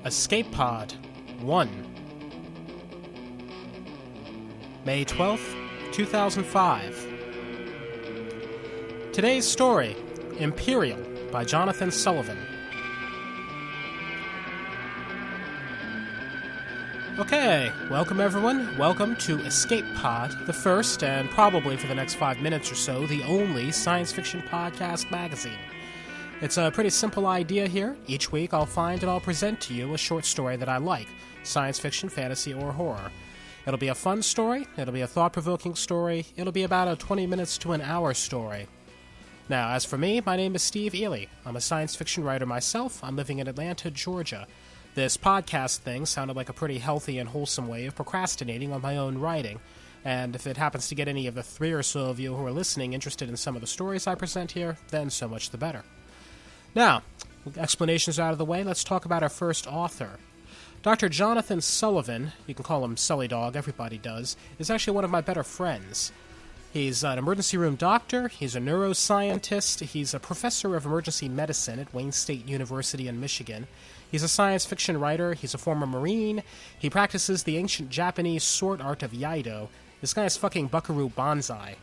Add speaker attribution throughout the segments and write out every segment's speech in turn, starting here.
Speaker 1: Escape Pod 1 May 12th, 2005. Today's story, Imperial by Jonathan Sullivan. Okay, welcome everyone. Welcome to Escape Pod, the first, and probably for the next 5 minutes or so, the only science fiction podcast magazine. It's a pretty simple idea here. Each week I'll find and I'll present to you a short story that I like, science fiction, fantasy, or horror. It'll be a fun story, it'll be a thought-provoking story, it'll be about a 20 minutes to an hour story. Now, as for me, my name is Steve Ely. I'm a science fiction writer myself. I'm living in Atlanta, Georgia. This podcast thing sounded like a pretty healthy and wholesome way of procrastinating on my own writing, and if it happens to get any of the 3 or so of you who are listening interested in some of the stories I present here, then so much the better. Now, explanations out of the way, let's talk about our first author. Dr. Jonathan Sullivan, you can call him Sully Dog, everybody does, is actually one of my better friends. He's an emergency room doctor, he's a neuroscientist, he's a professor of emergency medicine at Wayne State University in Michigan. He's a science fiction writer, he's a former Marine, he practices the ancient Japanese sword art of Iaido. This guy is fucking Buckaroo Banzai.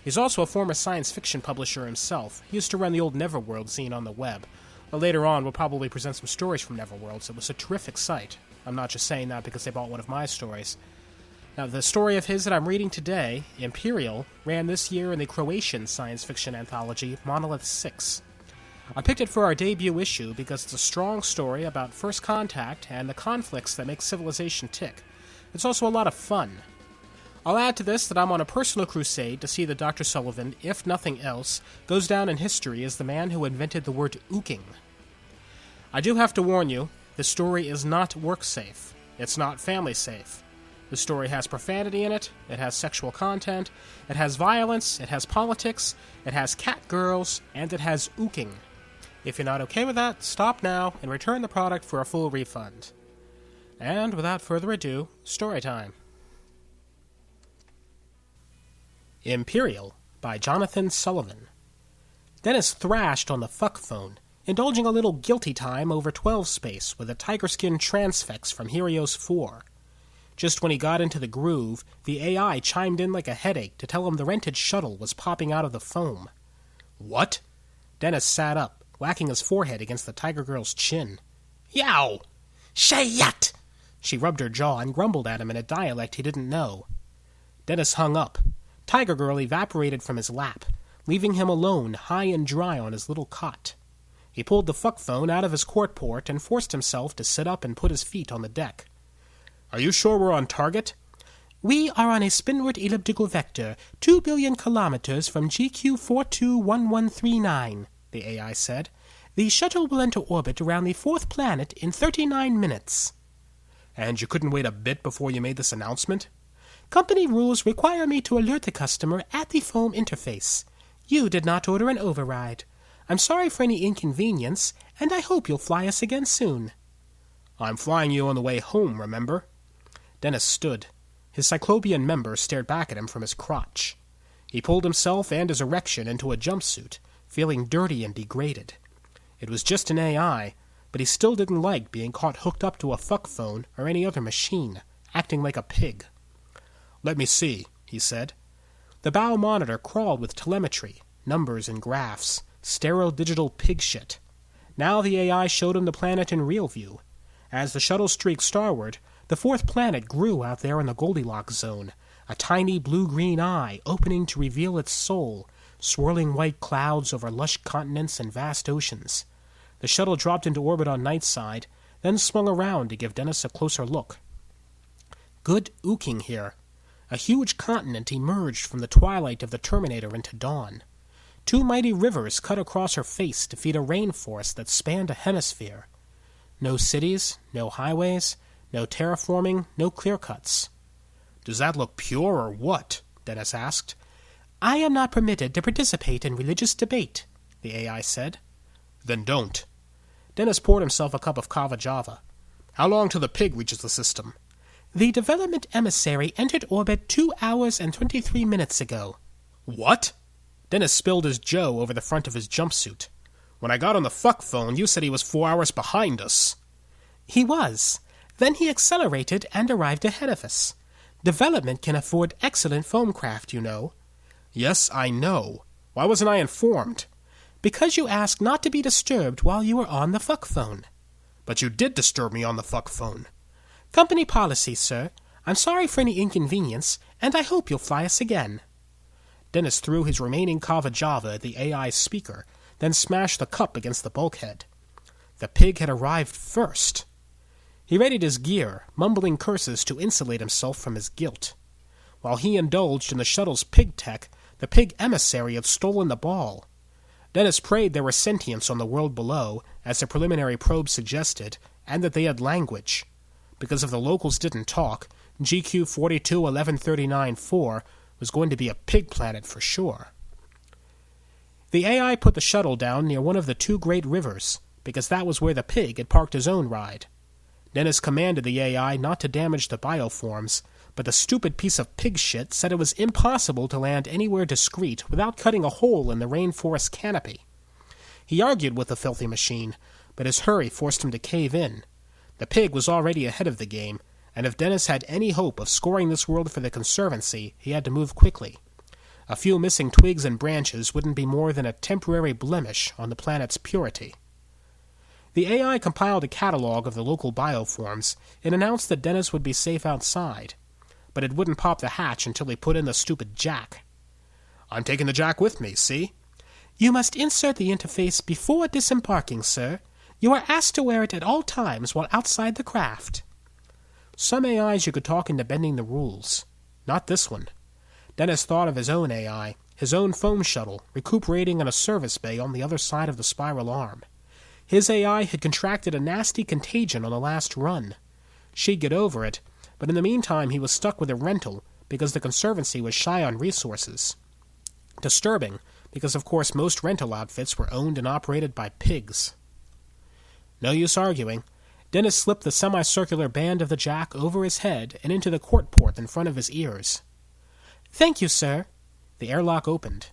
Speaker 1: He's also a former science fiction publisher himself. He used to run the old Neverworld zine on the web. Later on, we'll probably present some stories from Neverworld, so it was a terrific site. I'm not just saying that because they bought one of my stories. Now, the story of his that I'm reading today, Imperial, ran this year in the Croatian science fiction anthology Monolith 6. I picked it for our debut issue because it's a strong story about first contact and the conflicts that make civilization tick. It's also a lot of fun. I'll add to this that I'm on a personal crusade to see that Dr. Sullivan, if nothing else, goes down in history as the man who invented the word ooking. I do have to warn you, the story is not work-safe. It's not family-safe. The story has profanity in it, it has sexual content, it has violence, it has politics, it has cat girls, and it has ooking. If you're not okay with that, stop now and return the product for a full refund. And without further ado, story time. Imperial by Jonathan Sullivan. Dennis thrashed on the fuck phone, indulging a little guilty time over 12 space with a tiger skin transfix from Helios 4. Just when he got into the groove, the AI chimed in like a headache to tell him the rented shuttle was popping out of the foam. What? Dennis sat up, whacking his forehead against the tiger girl's chin. Yow! Shayat! She rubbed her jaw and grumbled at him in a dialect he didn't know. Dennis hung up. Tiger Girl evaporated from his lap, leaving him alone, high and dry on his little cot. He pulled the fuck phone out of his quart port and forced himself to sit up and put his feet on the deck. Are you sure we're on target? We are on a spinward elliptical vector, 2 billion kilometers from GQ421139, the AI said. The shuttle will enter orbit around the 4th planet in 39 minutes. And you couldn't wait a bit before you made this announcement? Company rules require me to alert the customer at the foam interface. You did not order an override. I'm sorry for any inconvenience, and I hope you'll fly us again soon. I'm flying you on the way home, remember? Dennis stood. His cyclopean member stared back at him from his crotch. He pulled himself and his erection into a jumpsuit, feeling dirty and degraded. It was just an AI, but he still didn't like being caught hooked up to a fuck phone or any other machine, acting like a pig. Let me see, he said. The bow monitor crawled with telemetry, numbers and graphs, sterile digital pig shit. Now the AI showed him the planet in real view. As the shuttle streaked starward, the 4th planet grew out there in the Goldilocks zone, a tiny blue-green eye opening to reveal its soul, swirling white clouds over lush continents and vast oceans. The shuttle dropped into orbit on Nightside, then swung around to give Dennis a closer look. Good ooking here. A huge continent emerged from the twilight of the Terminator into dawn. 2 mighty rivers cut across her face to feed a rainforest that spanned a hemisphere. No cities, no highways, no terraforming, no clear-cuts. Does that look pure or what? Dennis asked. I am not permitted to participate in religious debate, the AI said. Then don't. Dennis poured himself a cup of kava java. How long till the pig reaches the system? The development emissary entered orbit 2 hours and 23 minutes ago. What? Dennis spilled his joe over the front of his jumpsuit. When I got on the fuck phone, you said he was 4 hours behind us. He was. Then he accelerated and arrived ahead of us. Development can afford excellent foamcraft, you know.
Speaker 2: Yes, I know. Why wasn't I informed?
Speaker 1: Because you asked not to be disturbed while you were on the fuck phone.
Speaker 2: But you did disturb me on the fuck phone.
Speaker 1: Company policy, sir. I'm sorry for any inconvenience, and I hope you'll fly us again.
Speaker 2: Dennis threw his remaining Kava Java at the AI's speaker, then smashed the cup against the bulkhead. The pig had arrived first. He readied his gear, mumbling curses to insulate himself from his guilt. While he indulged in the shuttle's pig tech, the pig emissary had stolen the ball. Dennis prayed there were sentience on the world below, as the preliminary probe suggested, and that they had language. Because if the locals didn't talk, GQ 421139-4 was going to be a pig planet for sure. The AI put the shuttle down near one of the two great rivers, because that was where the pig had parked his own ride. Dennis commanded the AI not to damage the bioforms, but the stupid piece of pig shit said it was impossible to land anywhere discreet without cutting a hole in the rainforest canopy. He argued with the filthy machine, but his hurry forced him to cave in. The pig was already ahead of the game, and if Dennis had any hope of scoring this world for the Conservancy, he had to move quickly. A few missing twigs and branches wouldn't be more than a temporary blemish on the planet's purity. The AI compiled a catalog of the local bioforms and announced that Dennis would be safe outside, but it wouldn't pop the hatch until he put in the stupid jack. I'm taking the jack with me, see?
Speaker 1: You must insert the interface before disembarking, sir. You are asked to wear it at all times while outside the craft.
Speaker 2: Some AIs you could talk into bending the rules. Not this one. Dennis thought of his own AI, his own foam shuttle, recuperating in a service bay on the other side of the spiral arm. His AI had contracted a nasty contagion on the last run. She'd get over it, but in the meantime he was stuck with a rental because the Conservancy was shy on resources. Disturbing, because of course most rental outfits were owned and operated by pigs. No use arguing. Dennis slipped the semicircular band of the jack over his head and into the quart port in front of his ears.
Speaker 1: Thank you, sir.
Speaker 2: The airlock opened.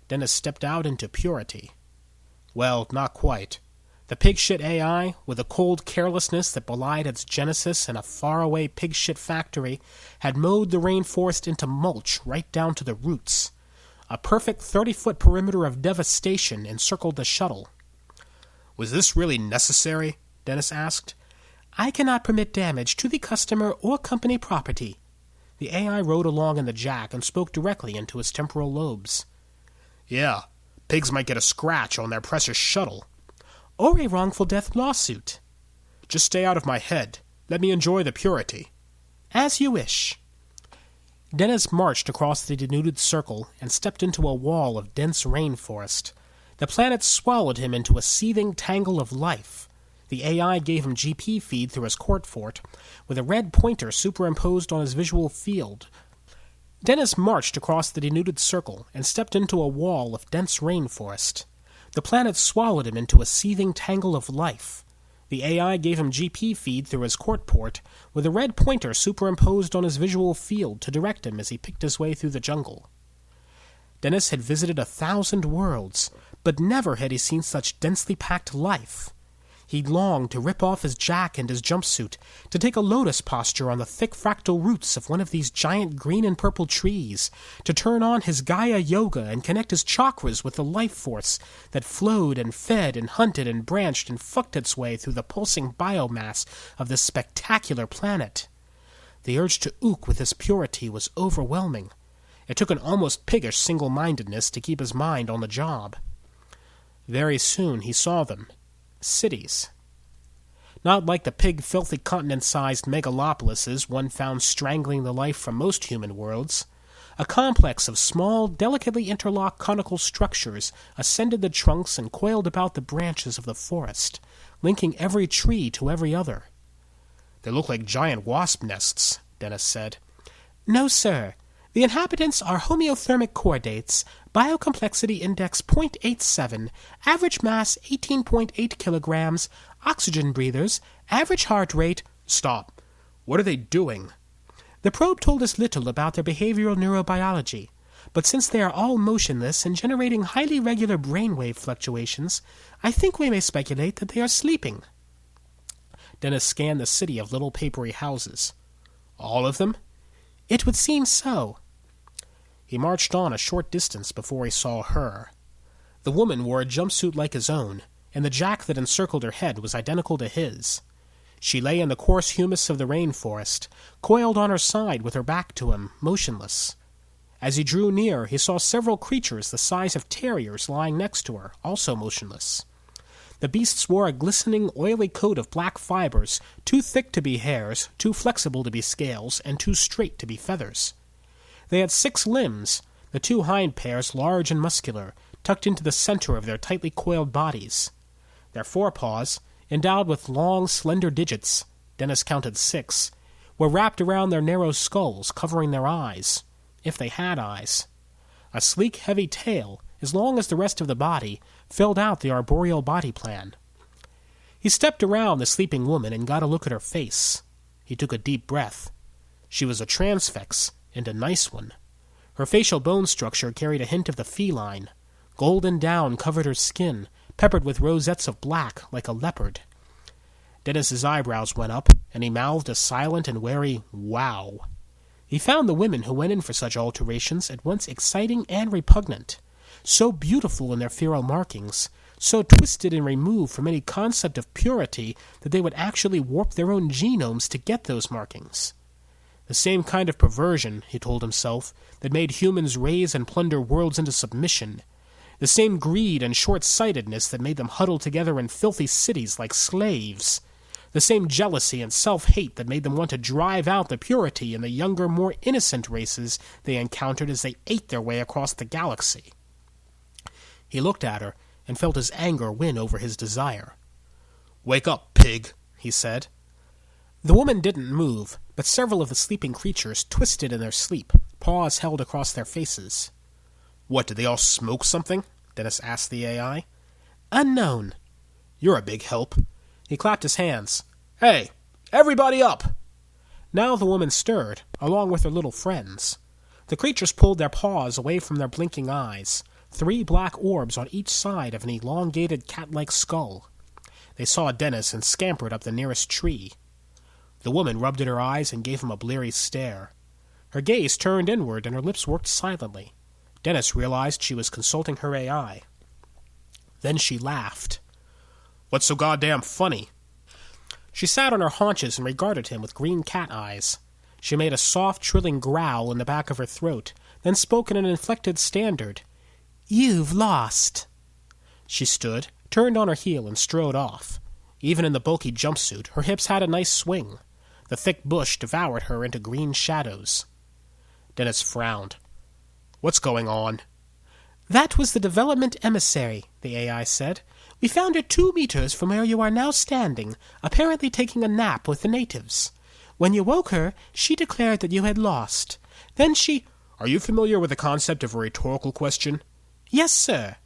Speaker 2: Dennis stepped out into purity. Well, not quite. The pig-shit AI, with a cold carelessness that belied its genesis in a faraway pig-shit factory, had mowed the rainforest into mulch right down to the roots. A perfect 30-foot perimeter of devastation encircled the shuttle. Was this really necessary? Dennis asked.
Speaker 1: I cannot permit damage to the customer or company property.
Speaker 2: The AI rode along in the jack and spoke directly into his temporal lobes. Yeah, pigs might get a scratch on their precious shuttle.
Speaker 1: Or a wrongful death lawsuit.
Speaker 2: Just stay out of my head. Let me enjoy the purity.
Speaker 1: As you wish.
Speaker 2: Dennis marched across the denuded circle and stepped into a wall of dense rainforest. The planet swallowed him into a seething tangle of life. The AI gave him GP feed through his quart fort, with a red pointer superimposed on his visual field. Dennis marched across the denuded circle and stepped into a wall of dense rainforest. The planet swallowed him into a seething tangle of life. The AI gave him GP feed through his quart port, with a red pointer superimposed on his visual field to direct him as he picked his way through the jungle. Dennis had visited 1,000 worlds, but never had he seen such densely packed life. He longed to rip off his jack and his jumpsuit, to take a lotus posture on the thick fractal roots of one of these giant green and purple trees, to turn on his Gaia Yoga and connect his chakras with the life force that flowed and fed and hunted and branched and fucked its way through the pulsing biomass of this spectacular planet. The urge to ook with his purity was overwhelming. It took an almost piggish single-mindedness to keep his mind on the job. Very soon he saw them. Cities. Not like the pig, filthy continent-sized megalopolises one found strangling the life from most human worlds. A complex of small, delicately interlocked conical structures ascended the trunks and coiled about the branches of the forest, linking every tree to every other. They look like giant wasp nests, Dennis said.
Speaker 1: No, sir. The inhabitants are homeothermic chordates, biocomplexity index 0.87, average mass 18.8 kilograms, oxygen breathers, average heart rate...
Speaker 2: Stop. What are they doing?
Speaker 1: The probe told us little about their behavioral neurobiology, but since they are all motionless and generating highly regular brainwave fluctuations, I think we may speculate that they are sleeping.
Speaker 2: Dennis scanned the city of little papery houses. All of them? It would seem so. He marched on a short distance before he saw her. The woman wore a jumpsuit like his own, and the jack that encircled her head was identical to his. She lay in the coarse humus of the rainforest, coiled on her side with her back to him, motionless. As he drew near, he saw several creatures the size of terriers lying next to her, also motionless. The beasts wore a glistening, oily coat of black fibers, too thick to be hairs, too flexible to be scales, and too straight to be feathers. They had 6 limbs, the 2 hind pairs large and muscular, tucked into the center of their tightly coiled bodies. Their forepaws, endowed with long, slender digits, Dennis counted 6, were wrapped around their narrow skulls, covering their eyes, if they had eyes. A sleek, heavy tail, as long as the rest of the body, filled out the arboreal body plan. He stepped around the sleeping woman and got a look at her face. He took a deep breath. She was a transfix, and a nice one. Her facial bone structure carried a hint of the feline. Golden down covered her skin, peppered with rosettes of black, like a leopard. Dennis's eyebrows went up, and he mouthed a silent and wary wow. He found the women who went in for such alterations at once exciting and repugnant. So beautiful in their feral markings, so twisted and removed from any concept of purity that they would actually warp their own genomes to get those markings. The same kind of perversion, he told himself, that made humans raise and plunder worlds into submission. The same greed and short-sightedness that made them huddle together in filthy cities like slaves. The same jealousy and self-hate that made them want to drive out the purity in the younger, more innocent races they encountered as they ate their way across the galaxy. He looked at her and felt his anger win over his desire. "Wake up, pig," he said. The woman didn't move, but several of the sleeping creatures twisted in their sleep, paws held across their faces. "What, did they all smoke something?" Dennis asked the AI. "Unknown." "You're a big help." He clapped his hands. "Hey, everybody up!" Now the woman stirred, along with her little friends. The creatures pulled their paws away from their blinking eyes, 3 black orbs on each side of an elongated cat-like skull. They saw Dennis and scampered up the nearest tree. The woman rubbed at her eyes and gave him a bleary stare. Her gaze turned inward and her lips worked silently. Dennis realized she was consulting her AI. Then she laughed. "What's so goddamn funny?" She sat on her haunches and regarded him with green cat eyes. She made a soft, trilling growl in the back of her throat, then spoke in an inflected standard. "You've lost." She stood, turned on her heel, and strode off. Even in the bulky jumpsuit, her hips had a nice swing. The thick bush devoured her into green shadows. Dennis frowned. "What's going on?" "That was the development emissary," the AI said. "We found her 2 meters from where you are now standing, apparently taking a nap with the natives. When you woke her, she declared that you had lost. Then she—" "Are you familiar with the concept of a rhetorical question?" "Yes, sir."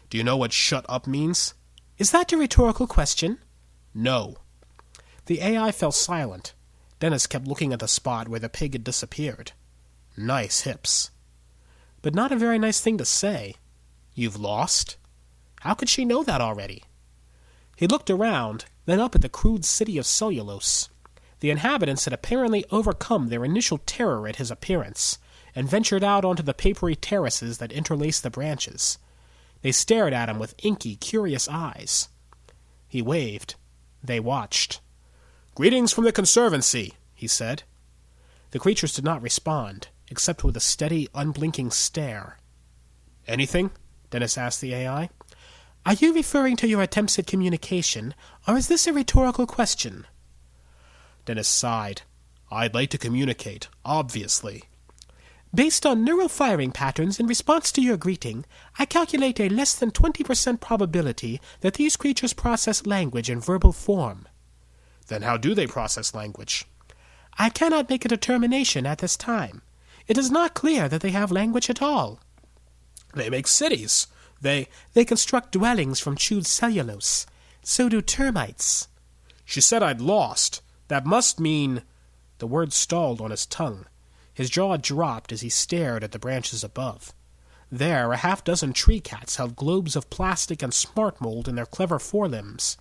Speaker 2: "Do you know what 'shut up' means?" "Is that a rhetorical question?" "No." The AI fell silent. Dennis kept looking at the spot where the pig had disappeared. Nice hips. But not a very nice thing to say. "You've lost?" How could she know that already? He looked around, then up at the crude city of cellulose. The inhabitants had apparently overcome their initial terror at his appearance, and ventured out onto the papery terraces that interlaced the branches. They stared at him with inky, curious eyes. He waved. They watched. "Greetings from the Conservancy," he said. The creatures did not respond, except with a steady, unblinking stare. "Anything?" Dennis asked the AI. "Are you referring to your attempts at communication, or is this a rhetorical question?" Dennis sighed. "I'd like to communicate, obviously." "Based on neural firing patterns in response to your greeting, I calculate a less than 20% probability that these creatures process language in verbal form." "Then how do they process language?" "I cannot make a determination at this time. It is not clear that they have language at all." "They make cities. They construct dwellings from chewed cellulose. So do termites." "She said I'd lost. That must mean—" The word stalled on his tongue. His jaw dropped as he stared at the branches above. There, a half-dozen tree cats held globes of plastic and smart mold in their clever forelimbs.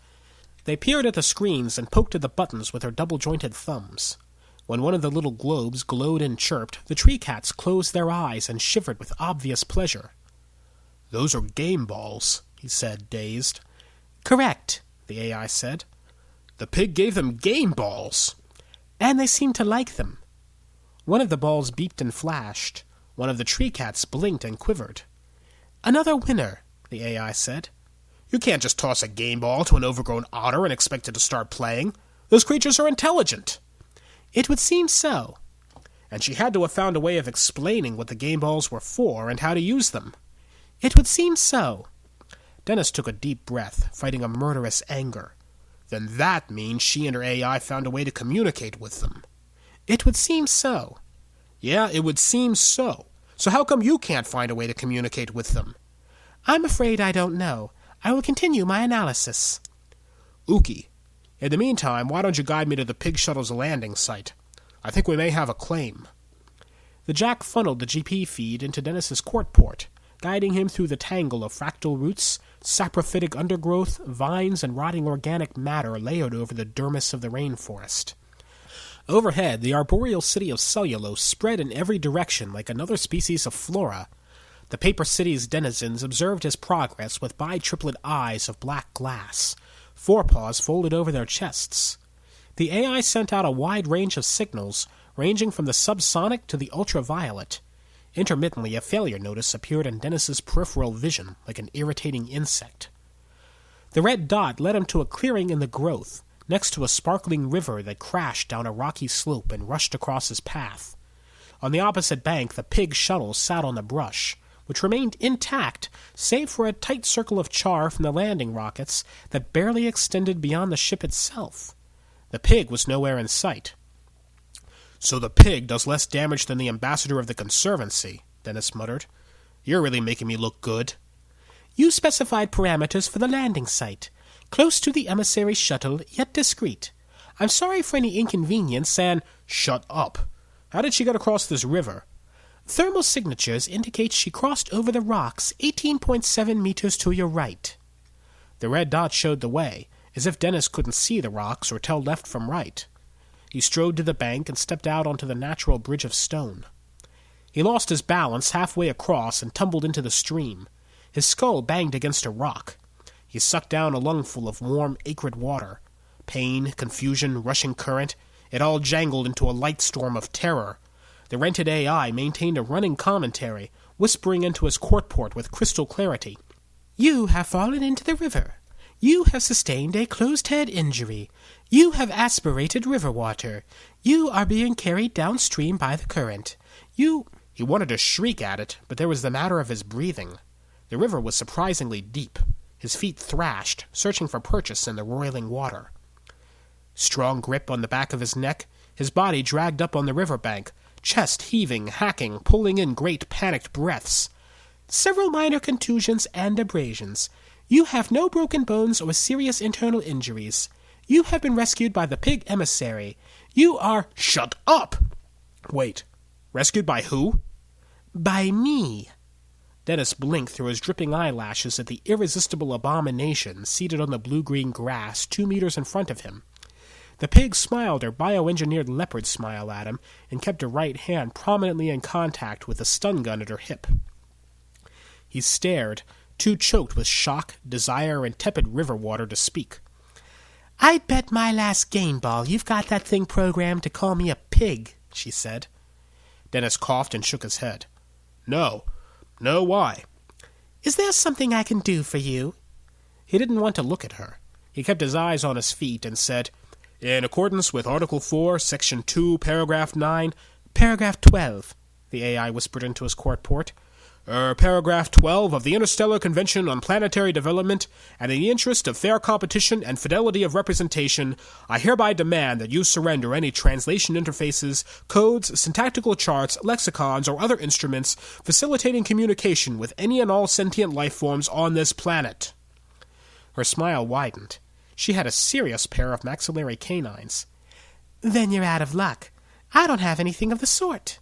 Speaker 2: They peered at the screens and poked at the buttons with their double-jointed thumbs. When one of the little globes glowed and chirped, the tree cats closed their eyes and shivered with obvious pleasure. "Those are game balls," he said, dazed. "Correct," the AI said. "The pig gave them game balls!" "And they seemed to like them." One of the balls beeped and flashed. One of the tree cats blinked and quivered. "Another winner," the AI said. "You can't just toss a game ball to an overgrown otter and expect it to start playing. Those creatures are intelligent." "It would seem so." "And she had to have found a way of explaining what the game balls were for and how to use them." "It would seem so." Dennis took a deep breath, fighting a murderous anger. "Then that means she and her AI found a way to communicate with them." "It would seem so." "Yeah, it would seem so. So how come you can't find a way to communicate with them?" "I'm afraid I don't know. I will continue my analysis." "Ookie. In the meantime, why don't you guide me to the pig shuttle's landing site? I think we may have a claim." The jack funneled the GP feed into Dennis's court port, guiding him through the tangle of fractal roots, saprophytic undergrowth, vines, and rotting organic matter layered over the dermis of the rainforest. Overhead, the arboreal city of cellulose spread in every direction like another species of flora. The paper city's denizens observed his progress with bi-triplet eyes of black glass, forepaws folded over their chests. The AI sent out a wide range of signals, ranging from the subsonic to the ultraviolet. Intermittently, a failure notice appeared in Dennis's peripheral vision, like an irritating insect. The red dot led him to a clearing in the growth, next to a sparkling river that crashed down a rocky slope and rushed across his path. On the opposite bank, the pig shuttle sat on the brush, which remained intact, save for a tight circle of char from the landing rockets that barely extended beyond the ship itself. The pig was nowhere in sight. "So the pig does less damage than the ambassador of the Conservancy," Dennis muttered. "You're really making me look good." "You specified parameters for the landing site. Close to the emissary shuttle, yet discreet. I'm sorry for any inconvenience and—" "Shut up. How did she get across this river?" "Thermal signatures indicate she crossed over the rocks 18.7 meters to your right." The red dot showed the way, as if Dennis couldn't see the rocks or tell left from right. He strode to the bank and stepped out onto the natural bridge of stone. He lost his balance halfway across and tumbled into the stream. His skull banged against a rock. He sucked down a lungful of warm, acrid water. Pain, confusion, rushing current, it all jangled into a light storm of terror. The rented AI maintained a running commentary, whispering into his court port with crystal clarity. "You have fallen into the river. You have sustained a closed-head injury. You have aspirated river water. You are being carried downstream by the current. You—" He wanted to shriek at it, but there was the matter of his breathing. The river was surprisingly deep. His feet thrashed, searching for purchase in the roiling water. Strong grip on the back of his neck, his body dragged up on the riverbank, chest heaving, hacking, pulling in great panicked breaths. "Several minor contusions and abrasions. You have no broken bones or serious internal injuries. You have been rescued by the pig emissary. You are—" "Shut up!" "Wait. Rescued by who?" "By me." Dennis blinked through his dripping eyelashes at the irresistible abomination seated on the blue-green grass 2 meters in front of him. The pig smiled her bioengineered leopard smile at him and kept her right hand prominently in contact with the stun gun at her hip. He stared, too choked with shock, desire, and tepid river water to speak. "I'd bet my last game ball you've got that thing programmed to call me a pig," she said. Dennis coughed and shook his head. No, why?" "Is there something I can do for you?" He didn't want to look at her. He kept his eyes on his feet and said, "In accordance with Article 4, Section 2, Paragraph 9... "Paragraph 12, the AI whispered into his court port. Paragraph 12 of the Interstellar Convention on Planetary Development, and in the interest of fair competition and fidelity of representation, I hereby demand that you surrender any translation interfaces, codes, syntactical charts, lexicons, or other instruments facilitating communication with any and all sentient life forms on this planet." Her smile widened. She had a serious pair of maxillary canines. "Then you're out of luck. I don't have anything of the sort."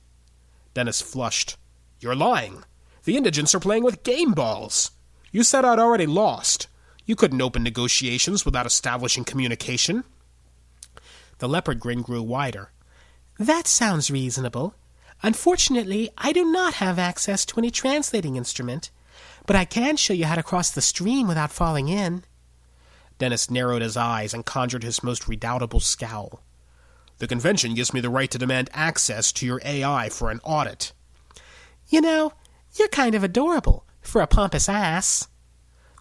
Speaker 2: Dennis flushed. "You're lying. The indigents are playing with game balls. You said I'd already lost. You couldn't open negotiations without establishing communication." The leopard grin grew wider.
Speaker 1: "That sounds reasonable. Unfortunately, I do not have access to any translating instrument, but I can show you how to cross the stream without falling in."
Speaker 2: Dennis narrowed his eyes and conjured his most redoubtable scowl. "The convention gives me the right to demand access to your AI for an audit."
Speaker 1: "You know, you're kind of adorable for a pompous ass."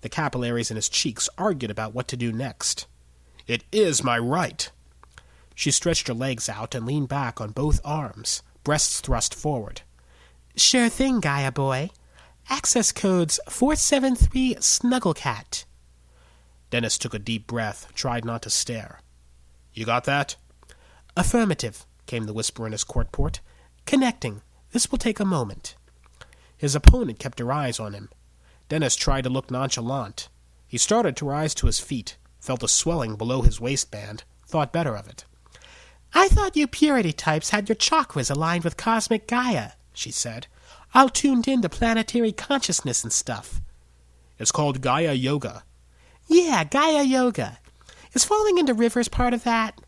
Speaker 2: The capillaries in his cheeks argued about what to do next. "It is my right." She stretched her legs out and leaned back on both arms, breasts thrust forward.
Speaker 1: "Sure thing, Gaia boy. Access code's 473 Snugglecat."
Speaker 2: Dennis took a deep breath, tried not to stare. "You got that?"
Speaker 1: "Affirmative," came the whisper in his court port. "Connecting. This will take a moment."
Speaker 2: His opponent kept her eyes on him. Dennis tried to look nonchalant. He started to rise to his feet, felt a swelling below his waistband, thought better of it.
Speaker 1: "I thought you purity types had your chakras aligned with cosmic Gaia," she said. "All tuned in to planetary consciousness and stuff."
Speaker 2: "It's called Gaia Yoga."
Speaker 1: "Yeah, Gaia Yoga. Is falling into rivers part of that?"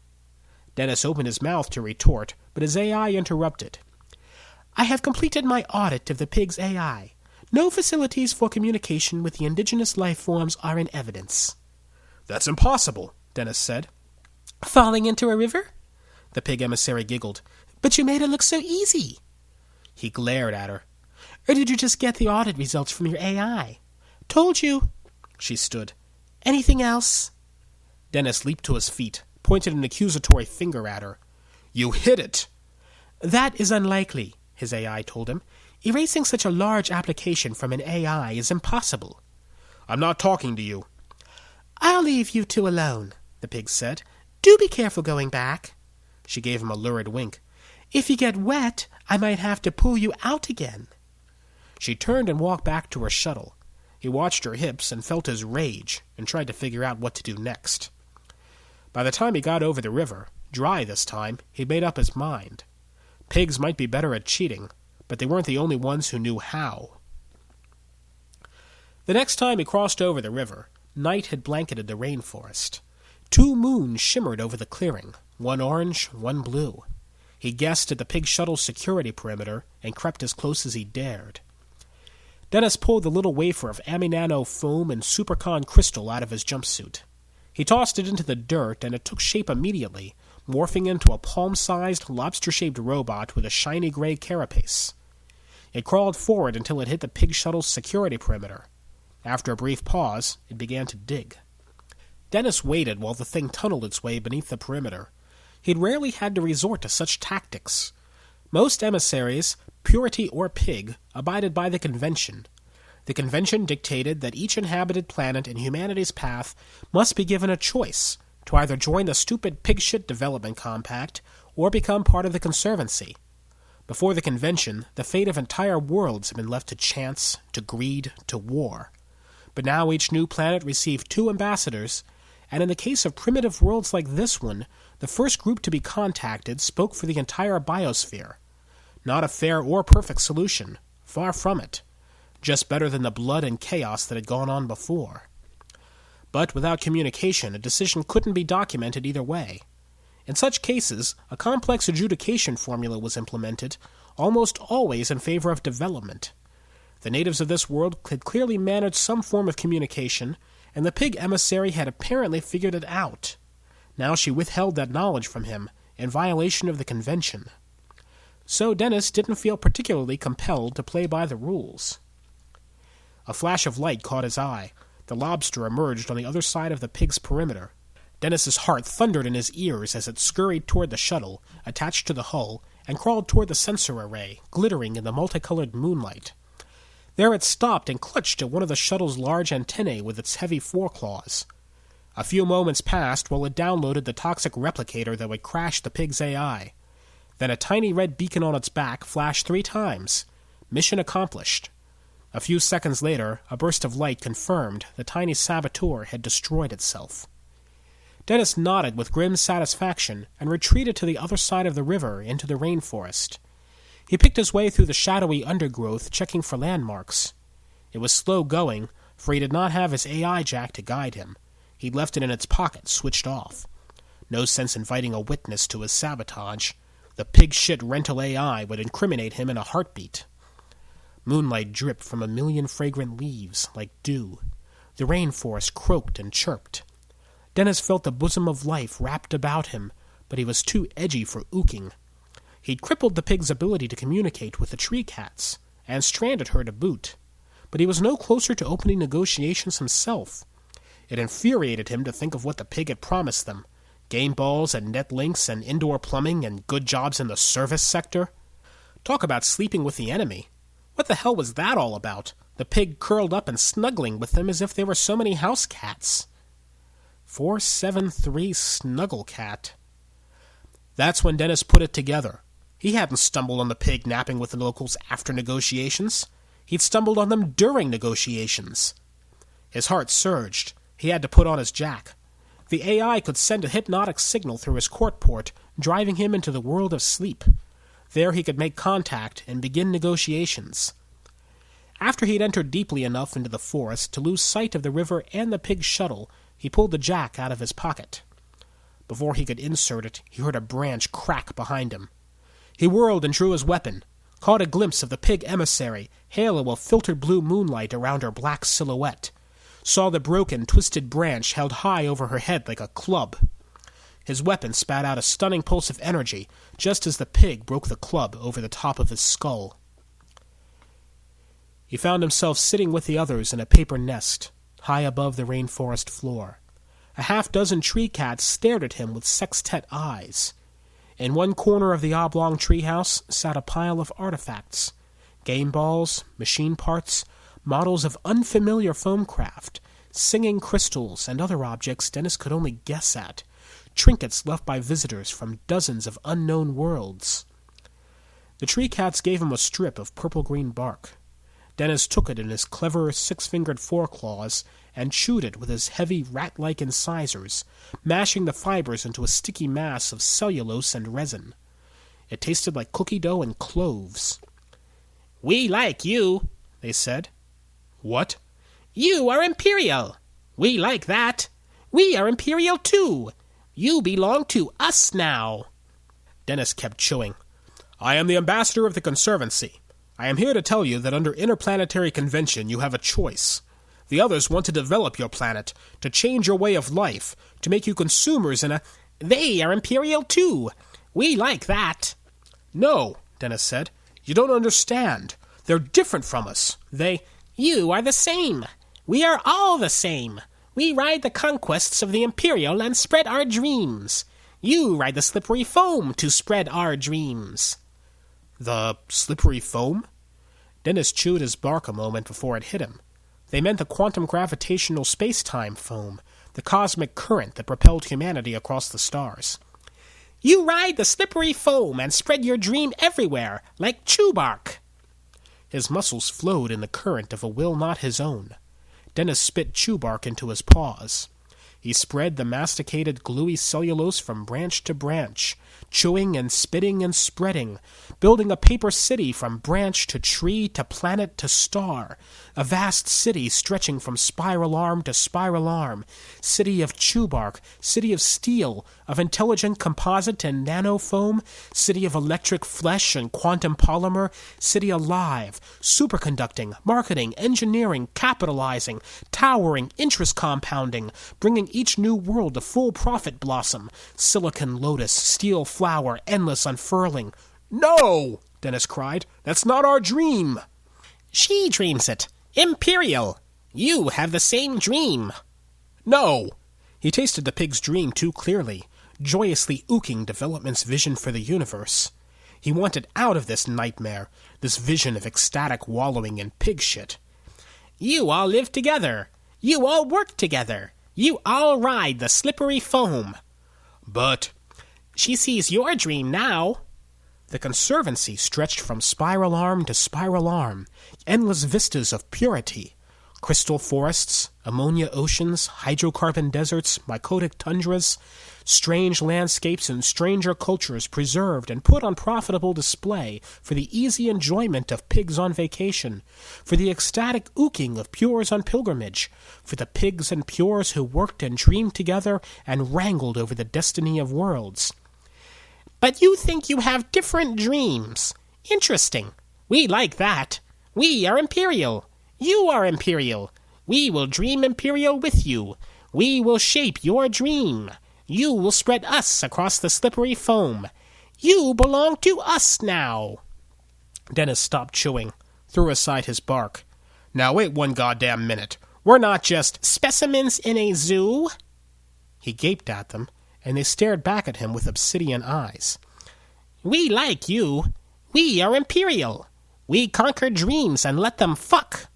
Speaker 2: Dennis opened his mouth to retort, but his AI interrupted.
Speaker 1: "I have completed my audit of the pig's AI. No facilities for communication with the indigenous life forms are in evidence."
Speaker 2: "That's impossible," Dennis said.
Speaker 1: "Falling into a river?" The pig emissary giggled. "But you made it look so easy."
Speaker 2: He glared at her.
Speaker 1: "Or did you just get the audit results from your AI?" "Told you."
Speaker 2: She stood.
Speaker 1: "Anything else?"
Speaker 2: Dennis leaped to his feet, pointed an accusatory finger at her. "You hit it!"
Speaker 1: "That is unlikely," his AI told him. "Erasing such a large application from an AI is impossible."
Speaker 2: "I'm not talking to you."
Speaker 1: "I'll leave you two alone," the pig said. "Do be careful going back."
Speaker 2: She gave him a lurid wink.
Speaker 1: "If you get wet, I might have to pull you out again."
Speaker 2: She turned and walked back to her shuttle. He watched her hips and felt his rage and tried to figure out what to do next. By the time he got over the river, dry this time, he'd made up his mind. Pigs might be better at cheating, but they weren't the only ones who knew how. The next time he crossed over the river, night had blanketed the rainforest. 2 moons shimmered over the clearing, one orange, one blue. He guessed at the pig shuttle's security perimeter and crept as close as he dared. Dennis pulled the little wafer of Aminano foam and Supercon crystal out of his jumpsuit. He tossed it into the dirt, and it took shape immediately, morphing into a palm-sized, lobster-shaped robot with a shiny gray carapace. It crawled forward until it hit the pig shuttle's security perimeter. After a brief pause, it began to dig. Dennis waited while the thing tunneled its way beneath the perimeter. He'd rarely had to resort to such tactics. Most emissaries, purity or pig, abided by the convention. The convention dictated that each inhabited planet in humanity's path must be given a choice to either join the stupid pig-shit development compact or become part of the conservancy. Before the convention, the fate of entire worlds had been left to chance, to greed, to war. But now each new planet received 2 ambassadors, and in the case of primitive worlds like this one, the first group to be contacted spoke for the entire biosphere. Not a fair or perfect solution, far from it. Just better than the blood and chaos that had gone on before. But without communication, a decision couldn't be documented either way. In such cases, a complex adjudication formula was implemented, almost always in favor of development. The natives of this world could clearly manage some form of communication, and the pig emissary had apparently figured it out. Now she withheld that knowledge from him, in violation of the convention. So Dennis didn't feel particularly compelled to play by the rules. A flash of light caught his eye. The lobster emerged on the other side of the pig's perimeter. Dennis's heart thundered in his ears as it scurried toward the shuttle, attached to the hull, and crawled toward the sensor array, glittering in the multicolored moonlight. There it stopped and clutched at one of the shuttle's large antennae with its heavy foreclaws. A few moments passed while it downloaded the toxic replicator that would crash the pig's AI. Then a tiny red beacon on its back flashed 3 times. Mission accomplished. A few seconds later, a burst of light confirmed the tiny saboteur had destroyed itself. Dennis nodded with grim satisfaction and retreated to the other side of the river into the rainforest. He picked his way through the shadowy undergrowth, checking for landmarks. It was slow going, for he did not have his AI jack to guide him. He'd left it in its pocket, switched off. No sense inviting a witness to his sabotage. The pig-shit rental AI would incriminate him in a heartbeat. Moonlight dripped from a million fragrant leaves, like dew. The rainforest croaked and chirped. Dennis felt the bosom of life wrapped about him, but he was too edgy for ooking. He'd crippled the pig's ability to communicate with the tree cats, and stranded her to boot. But he was no closer to opening negotiations himself. It infuriated him to think of what the pig had promised them. Game balls and net links and indoor plumbing and good jobs in the service sector. Talk about sleeping with the enemy. What the hell was that all about? The pig curled up and snuggling with them as if they were so many house cats. 473 Snuggle Cat. That's when Dennis put it together. He hadn't stumbled on the pig napping with the locals after negotiations. He'd stumbled on them during negotiations. His heart surged. He had to put on his jack. The AI could send a hypnotic signal through his court port, driving him into the world of sleep. There he could make contact and begin negotiations. After he had entered deeply enough into the forest to lose sight of the river and the pig's shuttle, he pulled the jack out of his pocket. Before he could insert it, he heard a branch crack behind him. He whirled and drew his weapon, caught a glimpse of the pig emissary, halo of filtered blue moonlight around her black silhouette, saw the broken, twisted branch held high over her head like a club. His weapon spat out a stunning pulse of energy, just as the pig broke the club over the top of his skull. He found himself sitting with the others in a paper nest, high above the rainforest floor. A half-dozen tree cats stared at him with sextet eyes. In one corner of the oblong treehouse sat a pile of artifacts, game balls, machine parts, models of unfamiliar foamcraft, singing crystals, and other objects Dennis could only guess at, trinkets left by visitors from dozens of unknown worlds. The tree cats gave him a strip of purple-green bark. Dennis took it in his clever six-fingered foreclaws and chewed it with his heavy rat-like incisors, mashing the fibers into a sticky mass of cellulose and resin. It tasted like cookie dough and cloves. "We like you," they said. "What?" "You are Imperial. We like that. We are Imperial too. You belong to us now." Dennis kept chewing. "I am the ambassador of the Conservancy. I am here to tell you that under interplanetary convention you have a choice. The others want to develop your planet, to change your way of life, to make you consumers in a—" "They are Imperial too. We like that." "No," Dennis said. "You don't understand. They're different from us. They—" "You are the same. We are all the same. We ride the conquests of the Imperial and spread our dreams. You ride the slippery foam to spread our dreams." "The slippery foam?" Dennis chewed his bark a moment before it hit him. They meant the quantum gravitational space-time foam, the cosmic current that propelled humanity across the stars. "You ride the slippery foam and spread your dream everywhere, like chew bark." His muscles flowed in the current of a will not his own. Dennis spit chew bark into his paws. He spread the masticated, gluey cellulose from branch to branch, chewing and spitting and spreading, building a paper city from branch to tree to planet to star, a vast city stretching from spiral arm to spiral arm, city of chew bark, city of steel, of intelligent composite and nanofoam, city of electric flesh and quantum polymer, city alive, superconducting, marketing, engineering, capitalizing, towering, interest compounding, bringing each new world to full profit blossom, silicon lotus, steel flower, endless unfurling. "No!" Dennis cried. "That's not our dream." "She dreams it. Imperial. You have the same dream." "No!" He tasted the pig's dream too clearly, joyously ooking development's vision for the universe. He wanted out of this nightmare, this vision of ecstatic wallowing in pig shit. "You all live together. You all work together. You all ride the slippery foam." "But—" "She sees your dream now." The Conservancy stretched from spiral arm to spiral arm, endless vistas of purity. Crystal forests, ammonia oceans, hydrocarbon deserts, mycotic tundras, strange landscapes and stranger cultures preserved and put on profitable display for the easy enjoyment of pigs on vacation, for the ecstatic ooking of pures on pilgrimage, for the pigs and pures who worked and dreamed together and wrangled over the destiny of worlds. But you think you have different dreams. Interesting. We like that. We are Imperial. You are Imperial. We will dream Imperial with you. We will shape your dream. You will spread us across the slippery foam. You belong to us now. Dennis stopped chewing, threw aside his bark. Now wait one goddamn minute. We're not just specimens in a zoo. He gaped at them, and they stared back at him with obsidian eyes. We like you. We are Imperial. We conquer dreams and let them fuck.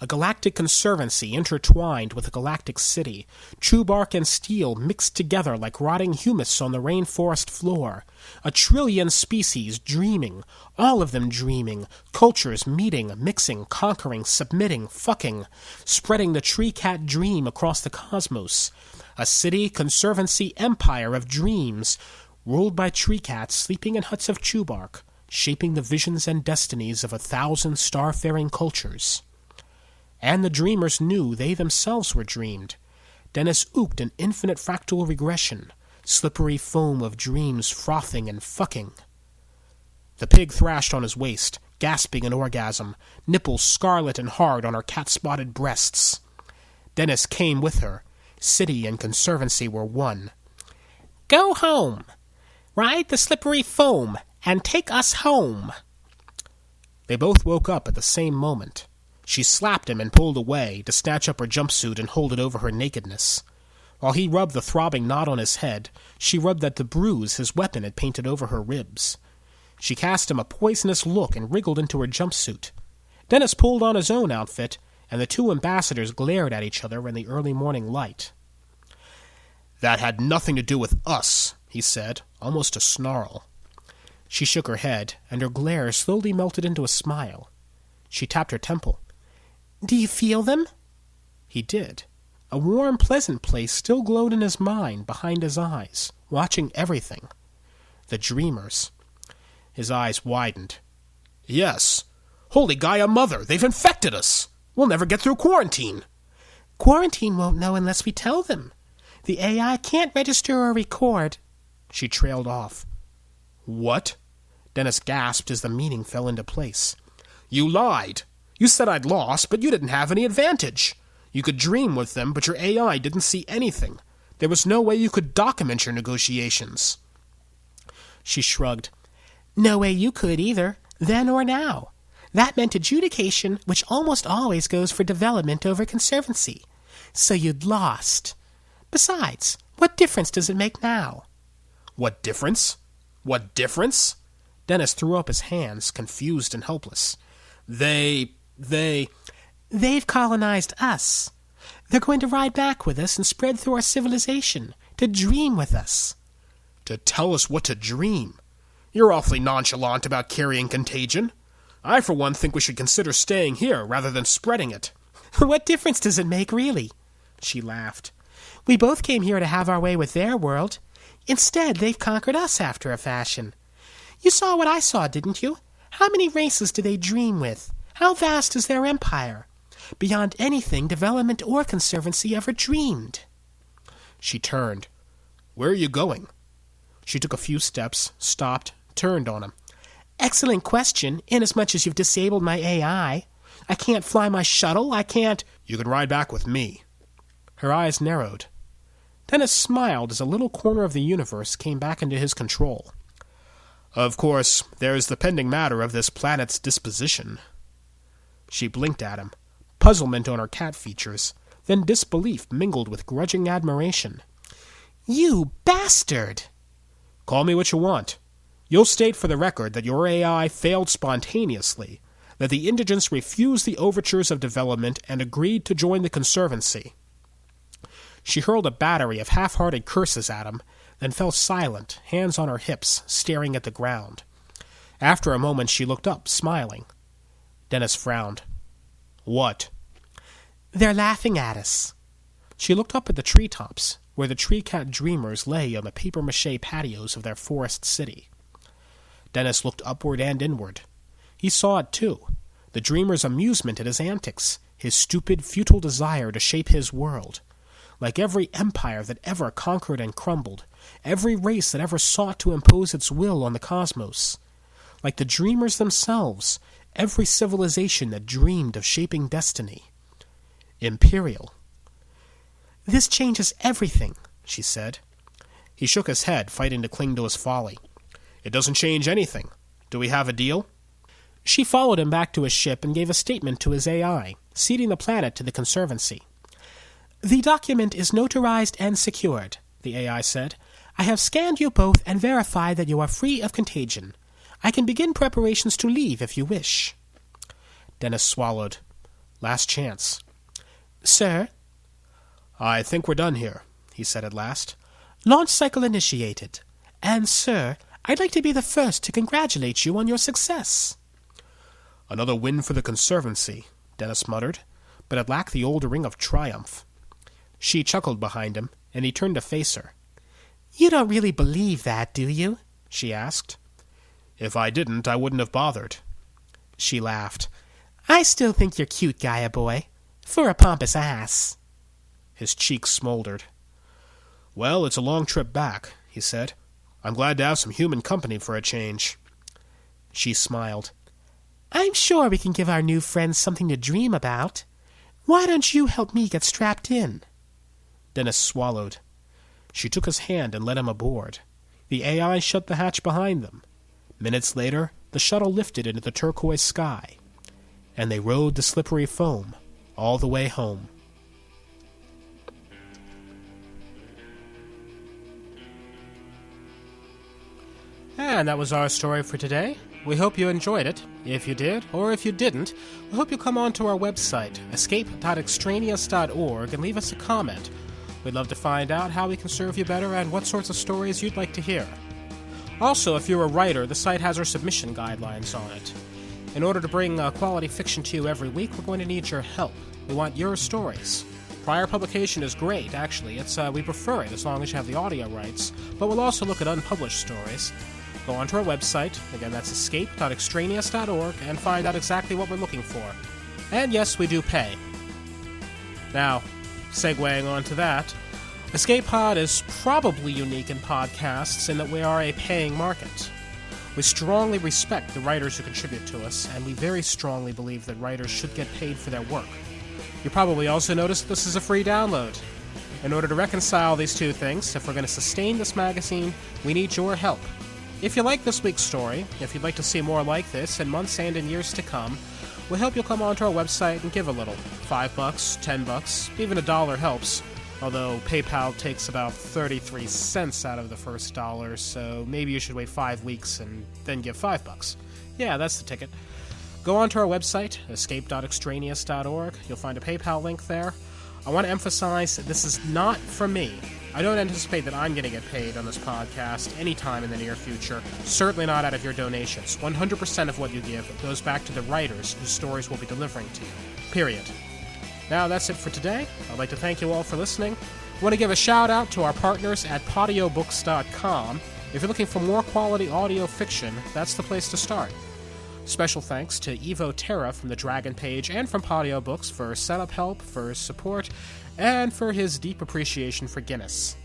Speaker 2: A galactic conservancy intertwined with a galactic city, true bark and steel mixed together like rotting humus on the rainforest floor. 1 trillion species dreaming, all of them dreaming, cultures meeting, mixing, conquering, submitting, fucking, spreading the tree cat dream across the cosmos. A city, conservancy, empire of dreams, ruled by tree cats sleeping in huts of chew bark, shaping the visions and destinies of 1,000 starfaring cultures. And the dreamers knew they themselves were dreamed. Dennis ooked an infinite fractal regression, slippery foam of dreams frothing and fucking. The pig thrashed on his waist, gasping an orgasm, nipples scarlet and hard on her cat-spotted breasts. Dennis came with her. City and conservancy were one. Go home. Ride the slippery foam, and take us home. They both woke up at the same moment. She slapped him and pulled away to snatch up her jumpsuit and hold it over her nakedness. While he rubbed the throbbing knot on his head, she rubbed at the bruise his weapon had painted over her ribs. She cast him a poisonous look and wriggled into her jumpsuit. Dennis pulled on his own outfit, and the two ambassadors glared at each other in the early morning light. That had nothing to do with us, he said, almost a snarl. She shook her head, and her glare slowly melted into a smile. She tapped her temple. Do you feel them? He did. A warm, pleasant place still glowed in his mind behind his eyes, watching everything. The dreamers. His eyes widened. Yes. Holy Gaia Mother, they've infected us. We'll never get through quarantine. Quarantine won't know unless we tell them. The AI can't register or record. She trailed off. What? Dennis gasped as the meaning fell into place. You lied. You said I'd lost, but you didn't have any advantage. You could dream with them, but your AI didn't see anything. There was no way you could document your negotiations. She shrugged. No way you could either, then or now. That meant adjudication, which almost always goes for development over conservancy. So you'd lost. Besides, what difference does it make now? What difference? What difference? Dennis threw up his hands, confused and helpless. They've colonized us. They're going to ride back with us and spread through our civilization, to dream with us. To tell us what to dream? You're awfully nonchalant about carrying contagion. I, for one, think we should consider staying here rather than spreading it. What difference does it make, really? She laughed. We both came here to have our way with their world. Instead, they've conquered us after a fashion. You saw what I saw, didn't you? How many races do they dream with? How vast is their empire? Beyond anything development or conservancy ever dreamed. She turned. Where are you going? She took a few steps, stopped, turned on him. Excellent question, inasmuch as you've disabled my AI. I can't fly my shuttle, I can't... You can ride back with me. Her eyes narrowed. Dennis smiled as a little corner of the universe came back into his control. Of course, there is the pending matter of this planet's disposition. She blinked at him, puzzlement on her cat features, then disbelief mingled with grudging admiration. You bastard! Call me what you want. You'll state for the record that your AI failed spontaneously, that the indigents refused the overtures of development and agreed to join the Conservancy. She hurled a battery of half-hearted curses at him, then fell silent, hands on her hips, staring at the ground. After a moment she looked up, smiling. Dennis frowned. What? They're laughing at us. She looked up at the treetops, where the tree-cat dreamers lay on the papier-mâché patios of their forest city. Dennis looked upward and inward. He saw it too, the dreamer's amusement at his antics, his stupid, futile desire to shape his world. Like every empire that ever conquered and crumbled, every race that ever sought to impose its will on the cosmos. Like the dreamers themselves, every civilization that dreamed of shaping destiny. Imperial. "This changes everything," she said. He shook his head, fighting to cling to his folly. "It doesn't change anything. Do we have a deal?" She followed him back to his ship and gave a statement to his AI, ceding the planet to the Conservancy. "The document is notarized and secured," the AI said. "I have scanned you both and verified that you are free of contagion. I can begin preparations to leave if you wish." Dennis swallowed. Last chance. "Sir?" "I think we're done here," he said at last. "Launch cycle initiated. And, sir, I'd like to be the first to congratulate you on your success."
Speaker 1: "Another win for the Conservancy," Dennis muttered, but it lacked the old ring of triumph. She chuckled behind him, and he turned to face her.
Speaker 2: "You don't really believe that, do you?" she asked.
Speaker 1: "If I didn't, I wouldn't have bothered."
Speaker 2: She laughed. "I still think you're cute, Gaia boy. For a pompous ass."
Speaker 1: His cheeks smoldered. "Well, it's a long trip back," he said. "I'm glad to have some human company for a change."
Speaker 2: She smiled. "I'm sure we can give our new friends something to dream about. Why don't you help me get strapped in?"
Speaker 1: Dennis swallowed. She took his hand and led him aboard. The AI shut the hatch behind them. Minutes later, the shuttle lifted into the turquoise sky, and they rode the slippery foam all the way home.
Speaker 2: And that was our story for today. We hope you enjoyed it. If you did, or if you didn't, we hope you'll come on to our website, escape.extraneous.org, and leave us a comment. We'd love to find out how we can serve you better and what sorts of stories you'd like to hear. Also, if you're a writer, the site has our submission guidelines on it. In order to bring quality fiction to you every week, we're going to need your help. We want your stories. Prior publication is great, actually. We prefer it as long as you have the audio rights, but we'll also look at unpublished stories. Go onto our website, again that's escape.extraneous.org, and find out exactly what we're looking for. And yes, we do pay. Now, segueing on to that, Escape Pod is probably unique in podcasts in that we are a paying market. We strongly respect the writers who contribute to us, and we very strongly believe that writers should get paid for their work. You probably also noticed this is a free download. In order to reconcile these two things, if we're going to sustain this magazine, we need your help. If you like this week's story, if you'd like to see more like this in months and in years to come, we hope you'll come onto our website and give a little. $5, $10, even $1 helps. Although PayPal takes about 33 cents out of the first dollar, so maybe you should wait 5 weeks and then give $5. Yeah, that's the ticket. Go onto our website, escape.extraneous.org. You'll find a PayPal link there. I want to emphasize that this is not from me. I don't anticipate that I'm going to get paid on this podcast anytime in the near future. Certainly not out of your donations. 100% of what you give goes back to the writers whose stories we'll be delivering to you. Period. Now that's it for today. I'd like to thank you all for listening. I want to give a shout out to our partners at podiobooks.com. If you're looking for more quality audio fiction, that's the place to start. Special thanks to Evo Terra from the Dragon Page and from Podio Books for setup help, for support, and for his deep appreciation for Guinness.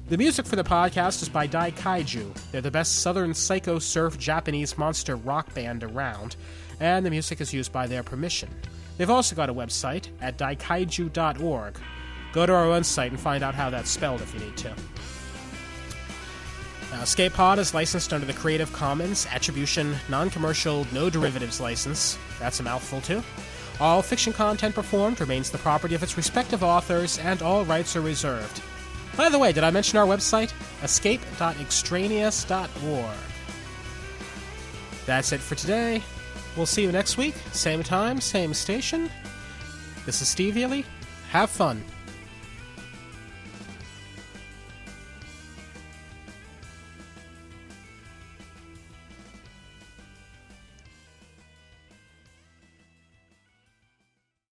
Speaker 2: The music for the podcast is by Daikaiju. They're the best southern psycho surf Japanese monster rock band around, and the music is used by their permission. They've also got a website at daikaiju.org. Go to our website and find out how that's spelled if you need to. Now, Escape Pod is licensed under the Creative Commons Attribution, Non-Commercial, No Derivatives license. That's a mouthful, too. All fiction content performed remains the property of its respective authors, and all rights are reserved. By the way, did I mention our website? escape.extraneous.org. That's it for today. We'll see you next week. Same time, same station. This is Steve Ely. Have fun.